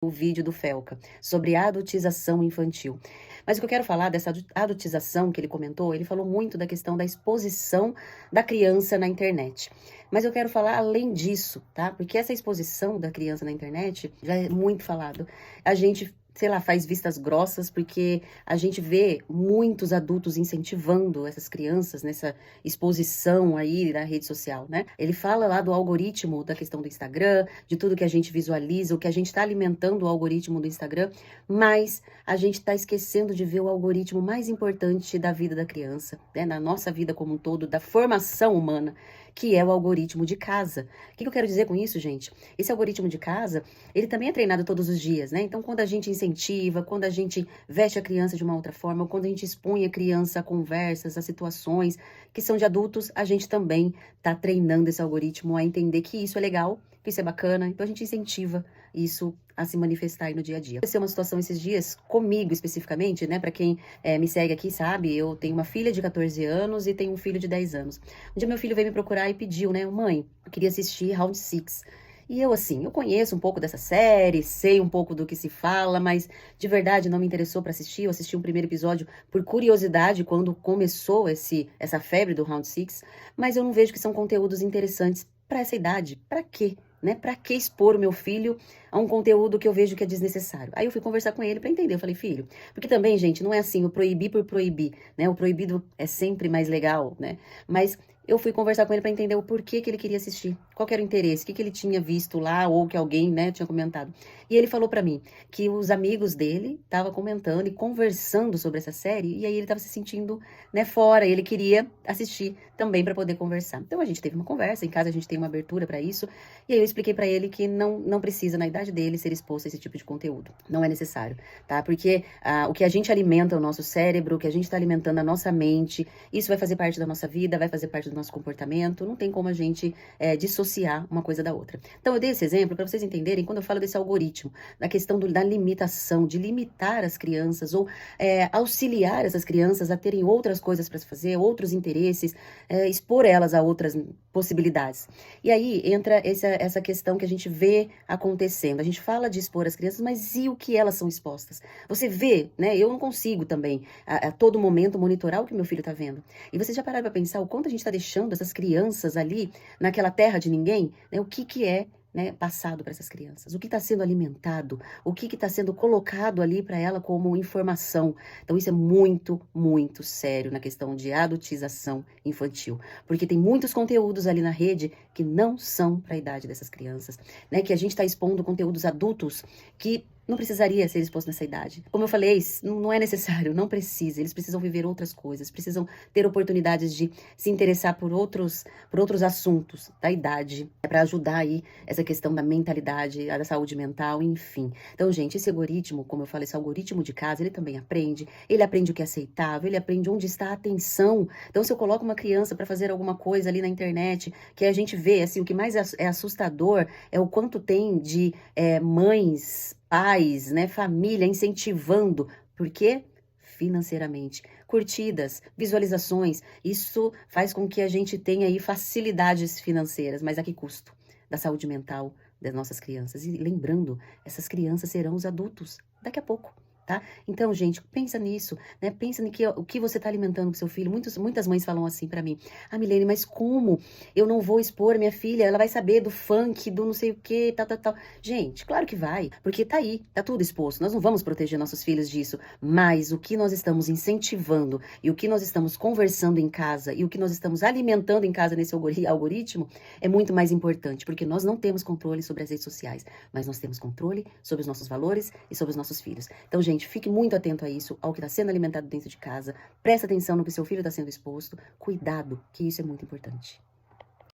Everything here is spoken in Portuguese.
o vídeo do Felca, sobre adultização infantil. Mas o que eu quero falar dessa adultização que ele comentou, ele falou muito da questão da exposição da criança na internet. Mas eu quero falar além disso, tá? Porque essa exposição da criança na internet já é muito falado. A gente, sei lá, faz vistas grossas porque a gente vê muitos adultos incentivando essas crianças nessa exposição aí da rede social, né? Ele fala lá do algoritmo da questão do Instagram, de tudo que a gente visualiza, o que a gente está alimentando o algoritmo do Instagram, mas a gente está esquecendo de ver o algoritmo mais importante da vida da criança, né? Na nossa vida como um todo, da formação humana, que é o algoritmo de casa. O que eu quero dizer com isso, gente? Esse algoritmo de casa, ele também é treinado todos os dias, né? Então, quando a gente incentiva, quando a gente veste a criança de uma outra forma, ou quando a gente expõe a criança a conversas, a situações que são de adultos, a gente também está treinando esse algoritmo a entender que isso é legal, que isso é bacana, então a gente incentiva isso a se manifestar aí no dia a dia. Aconteceu uma situação esses dias, comigo especificamente, né? Para quem me segue aqui sabe, eu tenho uma filha de 14 anos e tenho um filho de 10 anos. Um dia meu filho veio me procurar e pediu, né? Mãe, eu queria assistir Round Six. E eu, assim, eu conheço um pouco dessa série, sei um pouco do que se fala, mas de verdade não me interessou para assistir. Eu assisti o primeiro episódio por curiosidade quando começou essa febre do Round Six, mas eu não vejo que são conteúdos interessantes para essa idade. Para quê? Né? Para que expor o meu filho a um conteúdo que eu vejo que é desnecessário? Aí eu fui conversar com ele para entender. Eu falei, filho, porque também, gente, não é assim, o proibir por proibir, né? O proibido é sempre mais legal, né? Mas eu fui conversar com ele para entender o porquê que ele queria assistir, qual que era o interesse, o que que ele tinha visto lá ou que alguém, né, tinha comentado. E ele falou para mim que os amigos dele estavam comentando e conversando sobre essa série e aí ele estava se sentindo, né, fora, e ele queria assistir também para poder conversar. Então a gente teve uma conversa, em casa a gente tem uma abertura para isso, e aí eu expliquei para ele que não precisa na idade dele ser exposto a esse tipo de conteúdo. Não é necessário, tá? Porque o que a gente alimenta o nosso cérebro, o que a gente está alimentando a nossa mente, isso vai fazer parte da nossa vida, vai fazer parte do nosso comportamento, não tem como a gente dissociar uma coisa da outra. Então eu dei esse exemplo para vocês entenderem quando eu falo desse algoritmo, da questão da limitação, de limitar as crianças ou auxiliar essas crianças a terem outras coisas para fazer, outros interesses, expor elas a outras possibilidades. E aí entra essa questão que a gente vê acontecendo. A gente fala de expor as crianças, mas e o que elas são expostas? Você vê, né? Eu não consigo também a todo momento monitorar o que meu filho está vendo. E vocês já pararam para pensar o quanto a gente está deixando essas crianças ali naquela terra de ninguém? Né? O que é, né, passado para essas crianças? O que está sendo alimentado? O que está sendo colocado ali para ela como informação? Então isso é muito, muito sério na questão de adultização infantil, porque tem muitos conteúdos ali na rede que não são para a idade dessas crianças, né? Que a gente está expondo conteúdos adultos que não precisaria ser exposto nessa idade. Como eu falei, não é necessário, não precisa. Eles precisam viver outras coisas, precisam ter oportunidades de se interessar por outros assuntos da idade, para ajudar aí essa questão da mentalidade, da saúde mental, enfim. Então, gente, esse algoritmo, como eu falei, esse algoritmo de casa, ele também aprende. Ele aprende o que é aceitável, ele aprende onde está a atenção. Então, se eu coloco uma criança para fazer alguma coisa ali na internet, que a gente vê, assim, o que mais é assustador é o quanto tem de mães, pais, né, família incentivando. Por quê? Financeiramente. Curtidas, visualizações, isso faz com que a gente tenha aí facilidades financeiras, mas a que custo? Da saúde mental das nossas crianças. E lembrando, essas crianças serão os adultos daqui a pouco. Tá? Então, gente, pensa nisso, né? Pensa o que você está alimentando pro seu filho. Muitas mães falam assim para mim: ah, Milene, mas como eu não vou expor minha filha? Ela vai saber do funk, do não sei o que, tal, tal, tal. Gente, claro que vai, porque tá aí, tá tudo exposto. Nós não vamos proteger nossos filhos disso, mas o que nós estamos incentivando e o que nós estamos conversando em casa e o que nós estamos alimentando em casa nesse algoritmo é muito mais importante, porque nós não temos controle sobre as redes sociais, mas nós temos controle sobre os nossos valores e sobre os nossos filhos. Então, gente, fique muito atento a isso, ao que está sendo alimentado dentro de casa. Presta atenção no que seu filho está sendo exposto. Cuidado, que isso é muito importante.